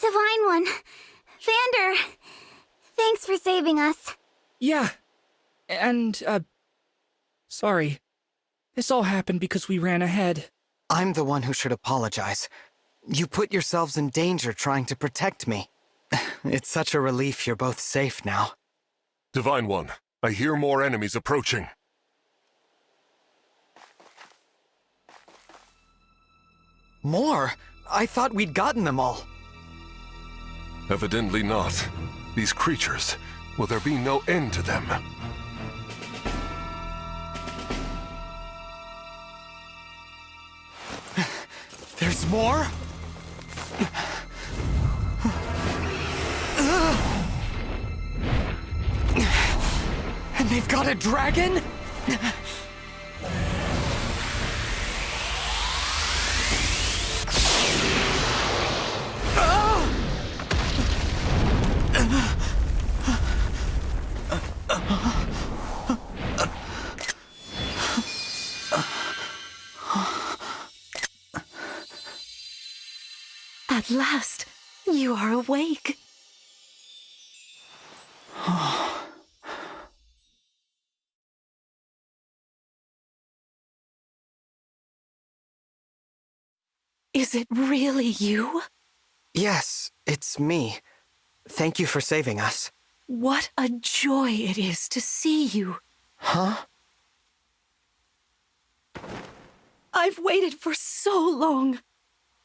Divine One. Vander. Thanks for saving us. Yeah. And, sorry. This all happened because we ran ahead. I'm the one who should apologize. You put yourselves in danger trying to protect me. It's such a relief you're both safe now. Divine One, I hear more enemies approaching. More? I thought we'd gotten them all. Evidently not. These creatures, will there be no end to them? There's more? And they've got a dragon? At last, you are awake. Is it really you? Yes, it's me. Thank you for saving us. What a joy it is to see you. Huh? I've waited for so long.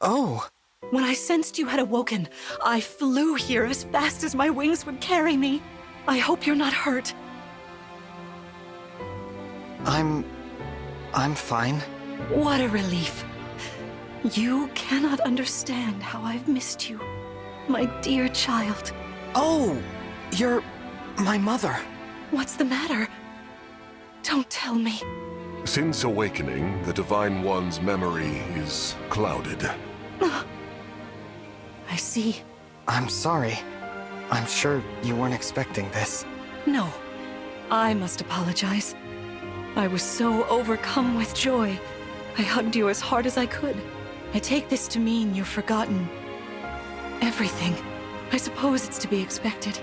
Oh. When I sensed you had awoken, I flew here as fast as my wings would carry me. I hope you're not hurt. I'm fine. What a relief. You cannot understand how I've missed you, my dear child. Oh, you're my mother. What's the matter? Don't tell me. Since awakening, the Divine One's memory is clouded. I see. I'm sorry. I'm sure you weren't expecting this. No, I must apologize. I was so overcome with joy. I hugged you as hard as I could. I take this to mean you've forgotten everything. I suppose it's to be expected.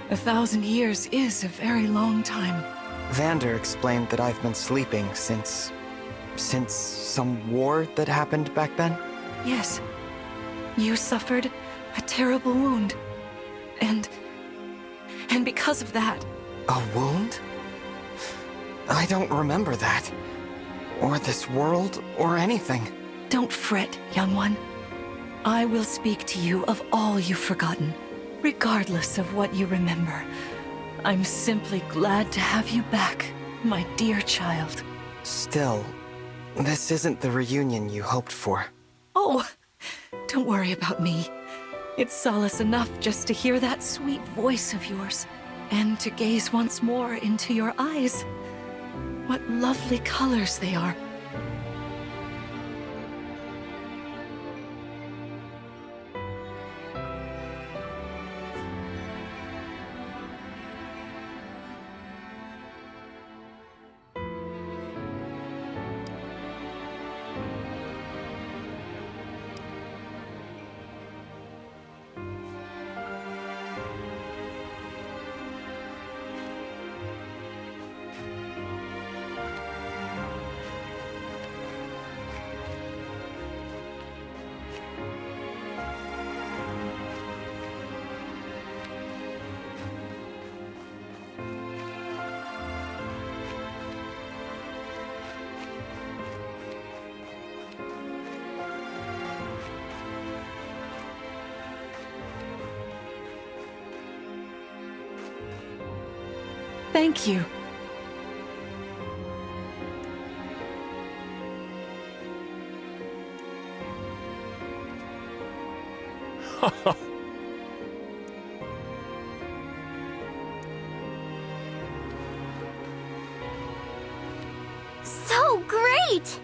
1,000 years is a very long time. Vander explained that I've been sleeping since some war that happened back then? Yes. You suffered a terrible wound. And because of that... A wound? I don't remember that. Or this world, or anything. Don't fret, young one. I will speak to you of all you've forgotten, regardless of what you remember. I'm simply glad to have you back, my dear child. Still, this isn't the reunion you hoped for. Oh, don't worry about me. It's solace enough just to hear that sweet voice of yours, and to gaze once more into your eyes. What lovely colors they are. Thank you. So great!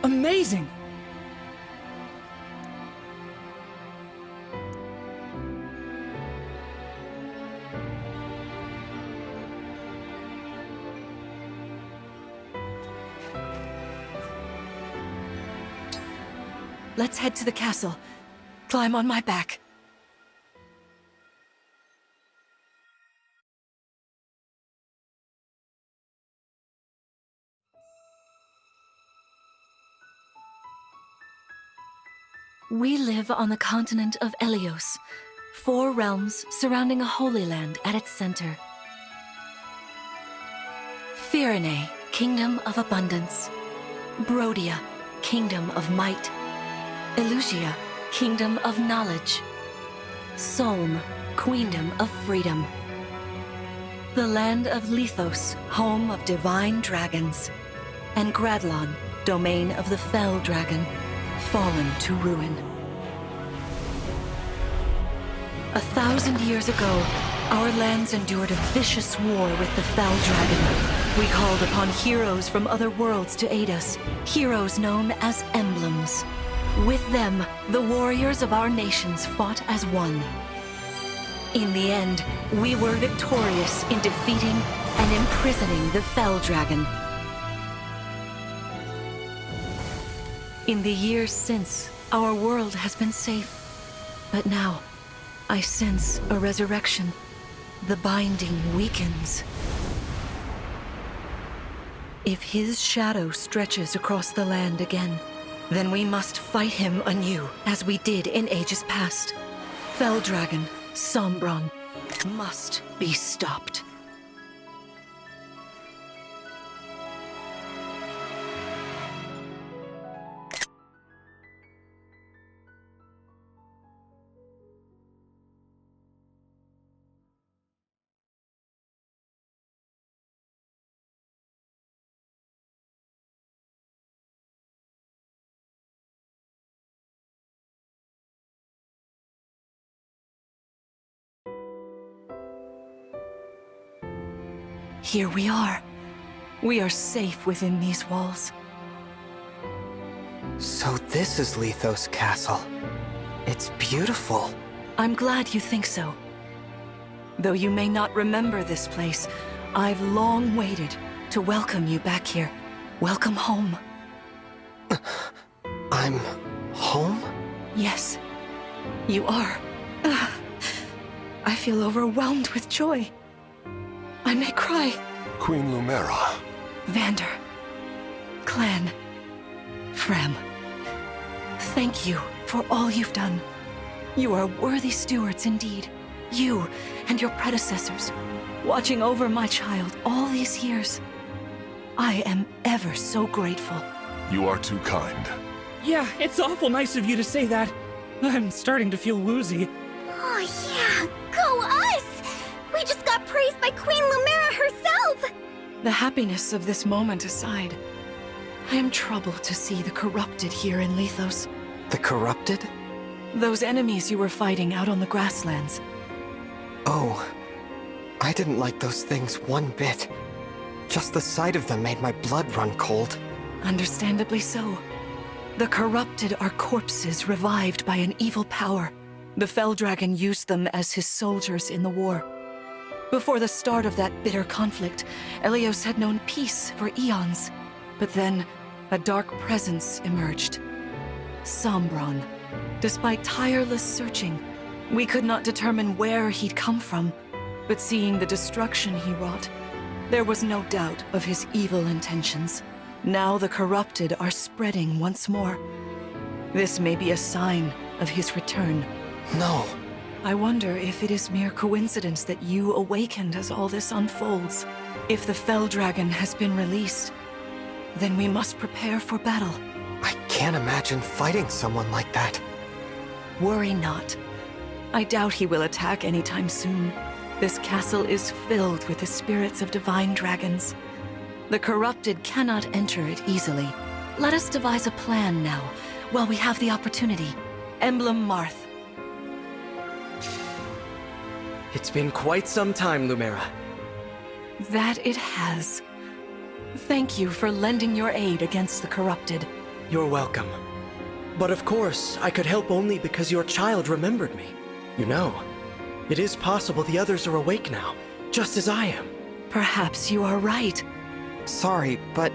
Amazing! Let's head to the castle. Climb on my back. We live on the continent of Elios, 4 realms surrounding a holy land at its center. Firene, Kingdom of Abundance. Brodia, Kingdom of Might. Elusia, Kingdom of Knowledge. Solm, Queendom of Freedom. The land of Lythos, home of divine dragons. And Gradlon, domain of the fell dragon, fallen to ruin. 1,000 years ago, our lands endured a vicious war with the fell dragon. We called upon heroes from other worlds to aid us, heroes known as emblems. With them, the warriors of our nations fought as one. In the end, we were victorious in defeating and imprisoning the fell dragon. In the years since, our world has been safe. But now, I sense a resurrection. The binding weakens. If his shadow stretches across the land again, then we must fight him anew, as we did in ages past. Fell Dragon, Sombron, must be stopped. Here we are. We are safe within these walls. So this is Lythos Castle. It's beautiful. I'm glad you think so. Though you may not remember this place, I've long waited to welcome you back here. Welcome home. I'm home? Yes, you are. I feel overwhelmed with joy. I may cry. Queen Lumera. Vander. Clan. Frem. Thank you for all you've done. You are worthy stewards indeed. You and your predecessors, watching over my child all these years. I am ever so grateful. You are too kind. Yeah, it's awful nice of you to say that. I'm starting to feel woozy. Oh yeah, go us! We just got praised by Queen Lumera herself! The happiness of this moment aside, I am troubled to see the corrupted here in Lythos. The corrupted? Those enemies you were fighting out on the grasslands. Oh, I didn't like those things one bit. Just the sight of them made my blood run cold. Understandably so. The corrupted are corpses revived by an evil power. The Fell Dragon used them as his soldiers in the war. Before the start of that bitter conflict, Elios had known peace for eons. But then, a dark presence emerged. Sombron. Despite tireless searching, we could not determine where he'd come from. But seeing the destruction he wrought, there was no doubt of his evil intentions. Now the corrupted are spreading once more. This may be a sign of his return. No. I wonder if it is mere coincidence that you awakened as all this unfolds. If the Fell Dragon has been released, then we must prepare for battle. I can't imagine fighting someone like that. Worry not. I doubt he will attack anytime soon. This castle is filled with the spirits of divine dragons. The corrupted cannot enter it easily. Let us devise a plan now, while we have the opportunity. Emblem Marth. It's been quite some time, Lumera. That it has. Thank you for lending your aid against the corrupted. You're welcome. But of course, I could help only because your child remembered me. You know, it is possible the others are awake now, just as I am. Perhaps you are right. Sorry, but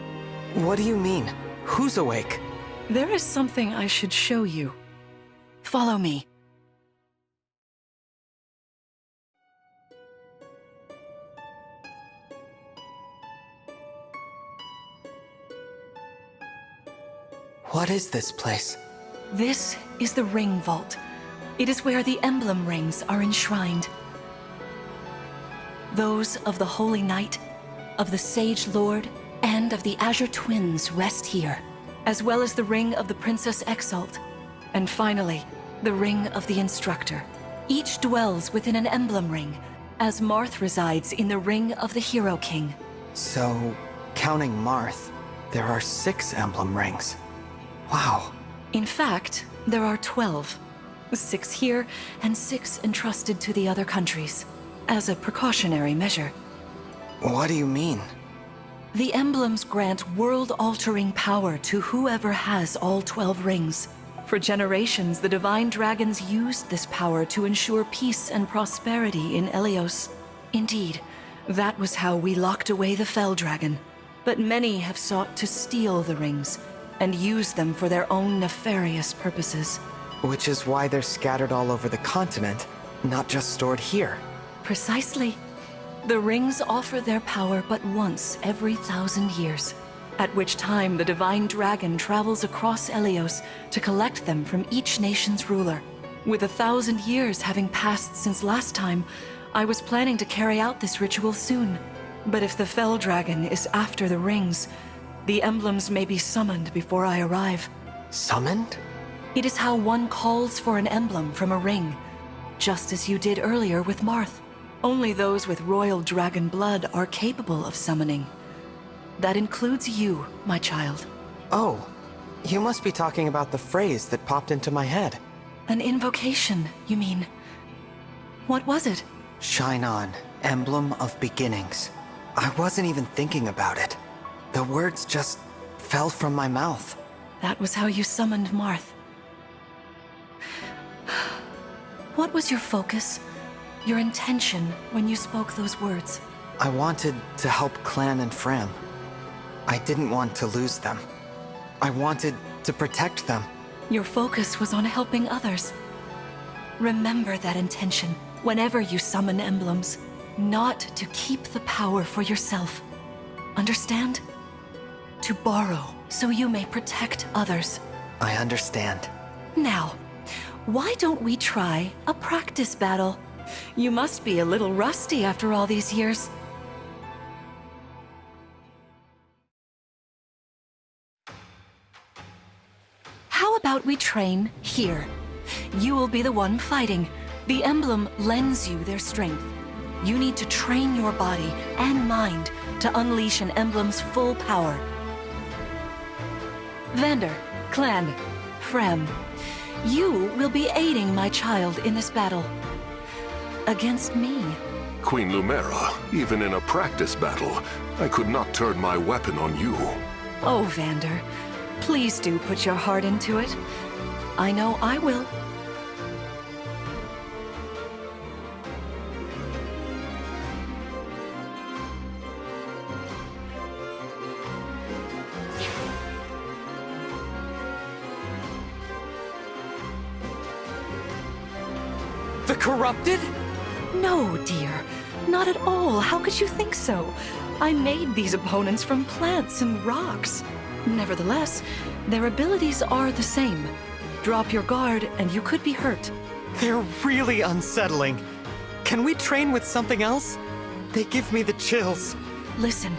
what do you mean? Who's awake? There is something I should show you. Follow me. What is this place? This is the Ring Vault. It is where the emblem rings are enshrined. Those of the Holy Knight, of the Sage Lord, and of the Azure Twins rest here, as well as the ring of the Princess Exalt, and finally, the ring of the Instructor. Each dwells within an emblem ring, as Marth resides in the ring of the Hero King. So, counting Marth, there are 6 emblem rings. Wow. In fact, there are 12. 6 here, and 6 entrusted to the other countries, as a precautionary measure. What do you mean? The emblems grant world-altering power to whoever has all 12 rings. For generations, the Divine Dragons used this power to ensure peace and prosperity in Elios. Indeed, that was how we locked away the Fell Dragon. But many have sought to steal the rings, and use them for their own nefarious purposes. Which is why they're scattered all over the continent, not just stored here. Precisely. The rings offer their power but once every 1,000 years, at which time the Divine Dragon travels across Elios to collect them from each nation's ruler. With 1,000 years having passed since last time, I was planning to carry out this ritual soon. But if the Fell Dragon is after the rings, the emblems may be summoned before I arrive. Summoned? It is how one calls for an emblem from a ring, just as you did earlier with Marth. Only those with royal dragon blood are capable of summoning. That includes you, my child. Oh, you must be talking about the phrase that popped into my head. An invocation, you mean? What was it? Shine on, emblem of beginnings. I wasn't even thinking about it. The words just fell from my mouth. That was how you summoned Marth. What was your focus, your intention when you spoke those words? I wanted to help Clan and Fram. I didn't want to lose them. I wanted to protect them. Your focus was on helping others. Remember that intention whenever you summon emblems, not to keep the power for yourself. Understand? To borrow so you may protect others. I understand. Now, why don't we try a practice battle? You must be a little rusty after all these years. How about we train here? You will be the one fighting. The emblem lends you their strength. You need to train your body and mind to unleash an emblem's full power. Vander, Clan, Frem, you will be aiding my child in this battle. Against me. Queen Lumera, even in a practice battle, I could not turn my weapon on you. Oh, Vander, please do put your heart into it. I know I will. The corrupted? No, dear. Not at all. How could you think so? I made these opponents from plants and rocks. Nevertheless, their abilities are the same. Drop your guard and you could be hurt. They're really unsettling. Can we train with something else? They give me the chills. Listen,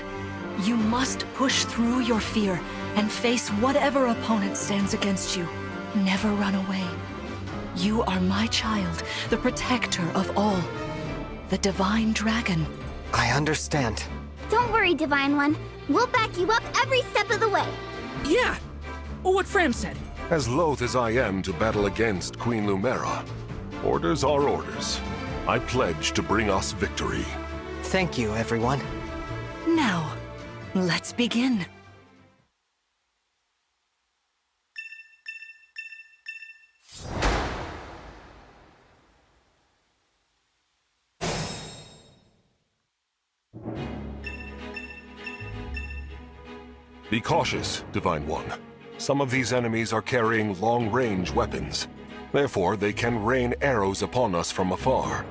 you must push through your fear and face whatever opponent stands against you. Never run away. You are my child, the protector of all. The Divine Dragon. I understand. Don't worry, Divine One. We'll back you up every step of the way. Yeah! What Fram said. As loath as I am to battle against Queen Lumera, orders are orders. I pledge to bring us victory. Thank you, everyone. Now, let's begin. Be cautious, Divine One. Some of these enemies are carrying long-range weapons. Therefore, they can rain arrows upon us from afar.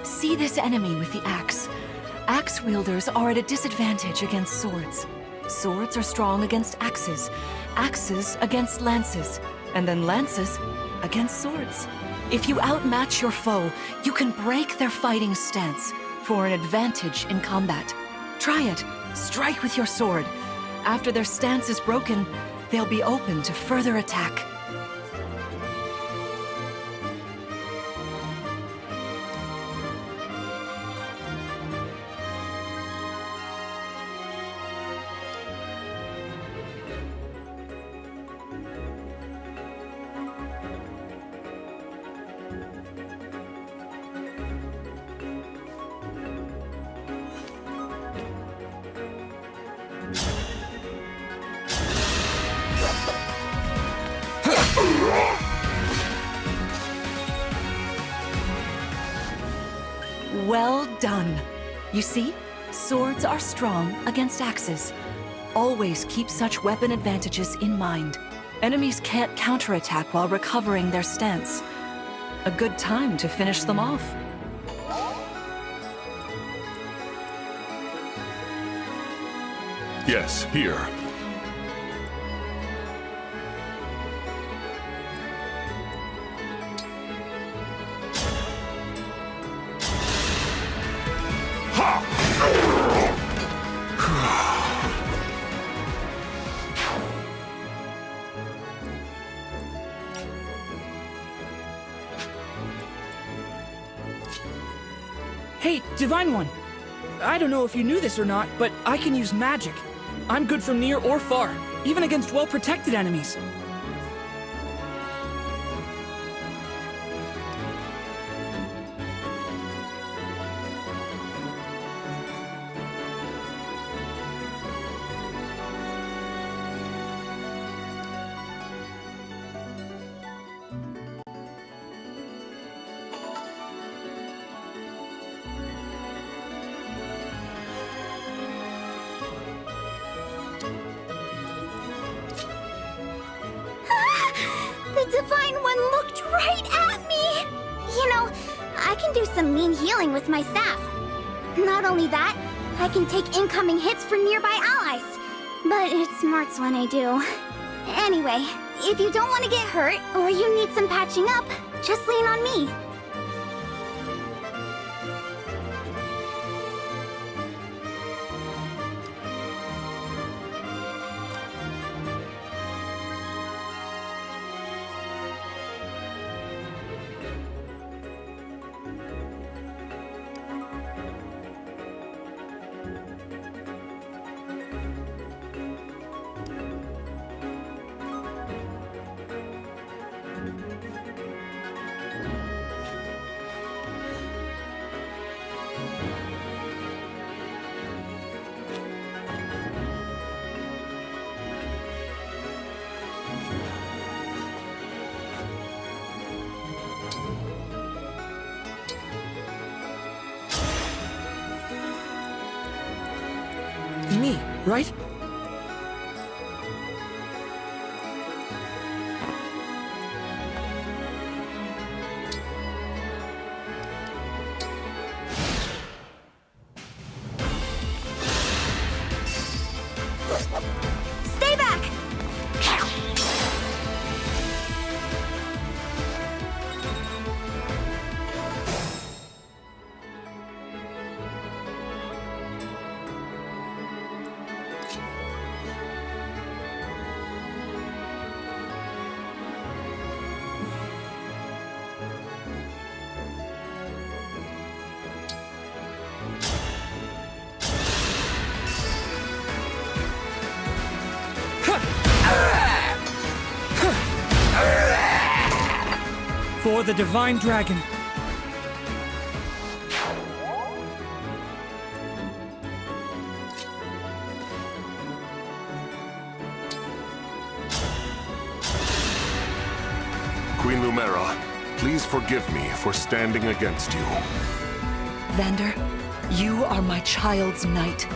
See this enemy with the axe. Axe wielders are at a disadvantage against swords. Swords are strong against axes, axes against lances, and then lances against swords. If you outmatch your foe, you can break their fighting stance for an advantage in combat. Try it. Strike with your sword. After their stance is broken, they'll be open to further attack. Well done. You see, swords are strong against axes. Always keep such weapon advantages in mind. Enemies can't counterattack while recovering their stance. A good time to finish them off. Yes, here. Hey, Divine One! I don't know if you knew this or not, but I can use magic. I'm good from near or far, even against well-protected enemies. The Divine One looked right at me! You know, I can do some mean healing with my staff. Not only that, I can take incoming hits for nearby allies. But it smarts when I do. Anyway, if you don't want to get hurt, or you need some patching up, just lean on me. right? Stay back! For the Divine Dragon. Queen Lumera, please forgive me for standing against you. Vander, you are my child's knight.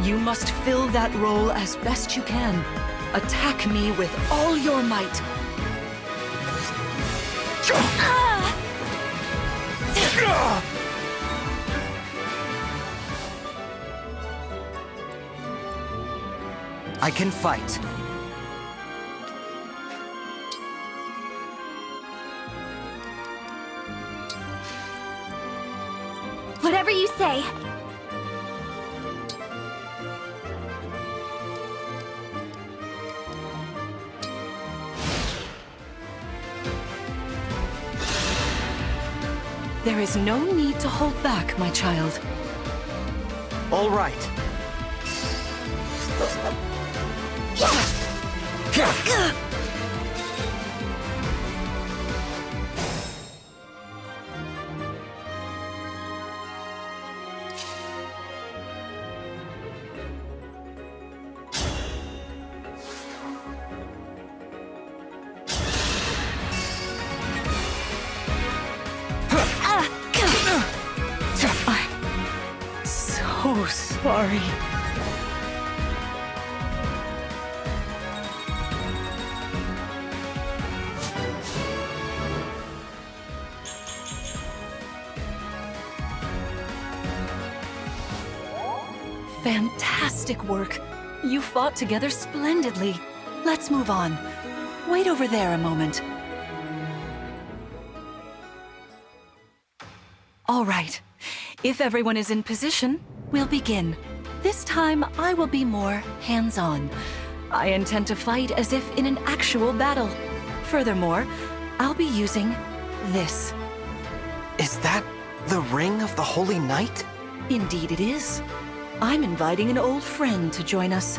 You must fill that role as best you can. Attack me with all your might. I can fight. Whatever you say. There is no need to hold back, my child. All right. I'm so sorry. Fantastic work. You fought together splendidly. Let's move on. Wait over there a moment. All right. If everyone is in position, we'll begin. This time, I will be more hands-on. I intend to fight as if in an actual battle. Furthermore, I'll be using this. Is that the Ring of the Holy Knight? Indeed it is. I'm inviting an old friend to join us.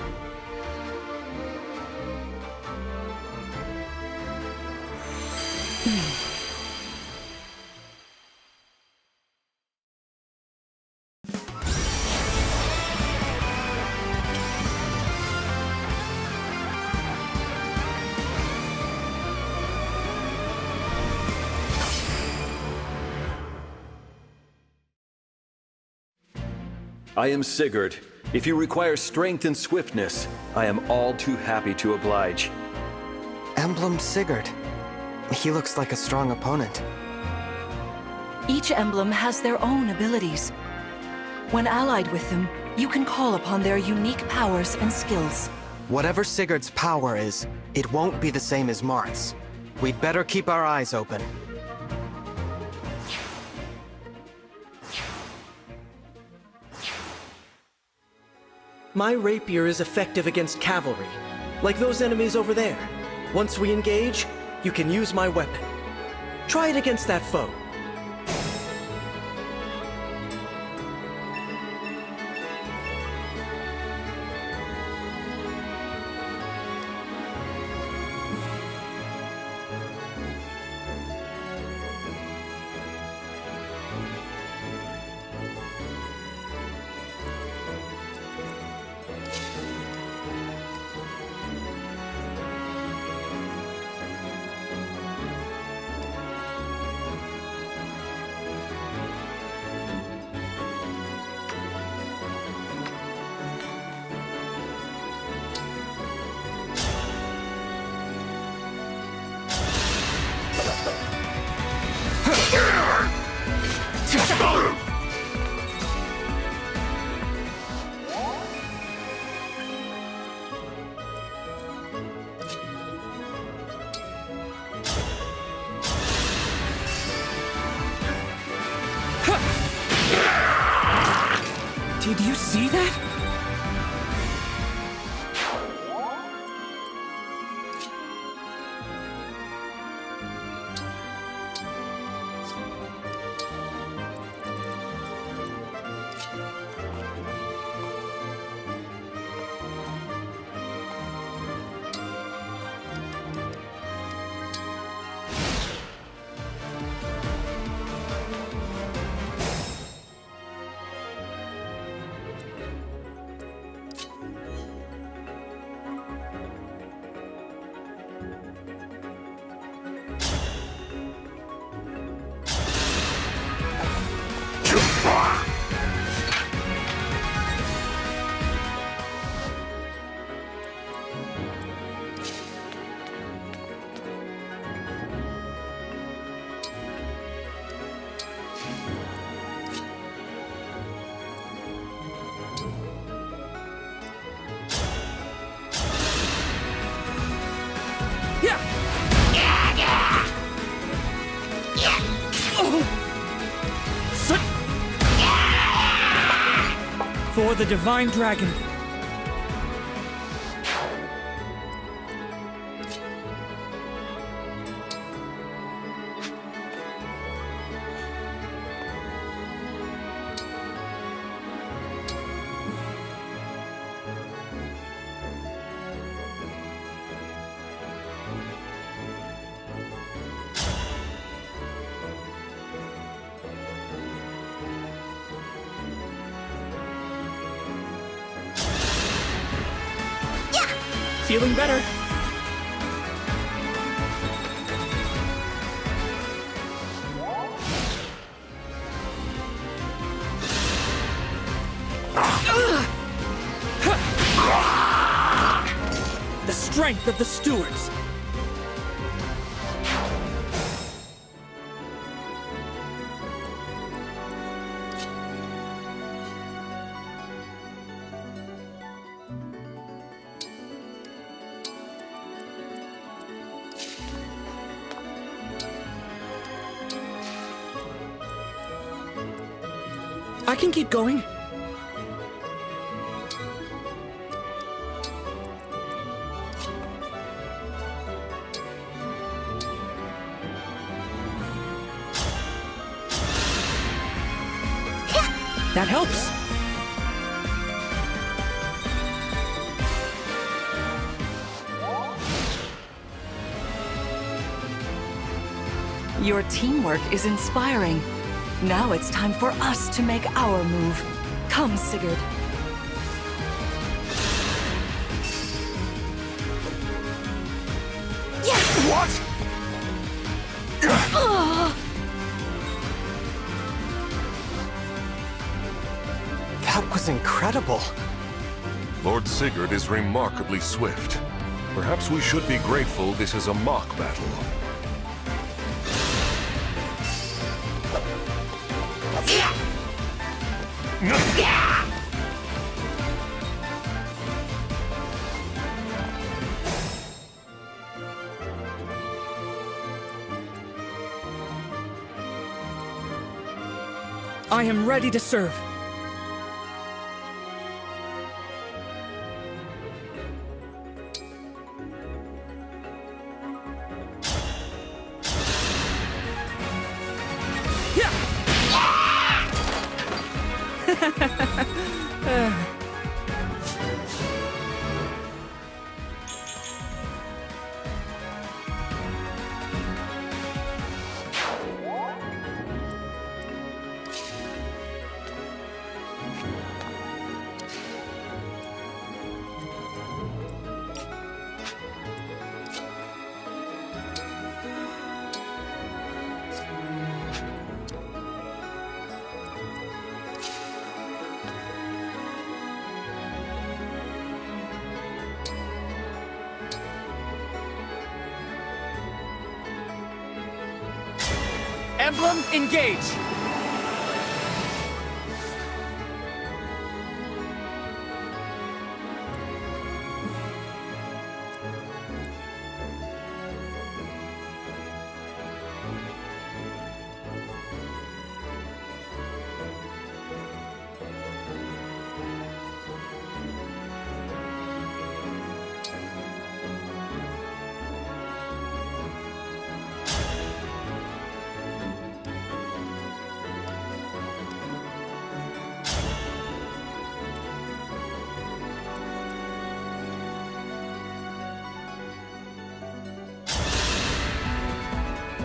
I am Sigurd. If you require strength and swiftness, I am all too happy to oblige. Emblem Sigurd. He looks like a strong opponent. Each emblem has their own abilities. When allied with them, you can call upon their unique powers and skills. Whatever Sigurd's power is, it won't be the same as Marth's. We'd better keep our eyes open. My rapier is effective against cavalry, like those enemies over there. Once we engage, you can use my weapon. Try it against that foe. Did you see that? For the Divine Dragon. Feeling better. The strength of the stewards. I can keep going. That helps. Your teamwork is inspiring. Now it's time for us to make our move. Come, Sigurd. What? That was incredible. Lord Sigurd is remarkably swift. Perhaps we should be grateful this is a mock battle. I am ready to serve. Emblem, engage!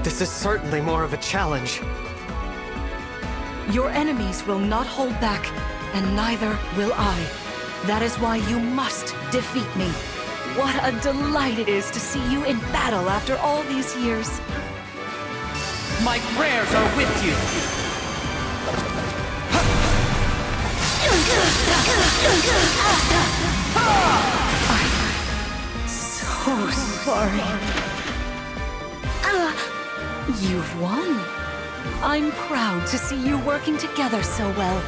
This is certainly more of a challenge. Your enemies will not hold back, and neither will I. That is why you must defeat me. What a delight it is to see you in battle after all these years. My prayers are with you! I'm so sorry. You've won. I'm proud to see you working together so well.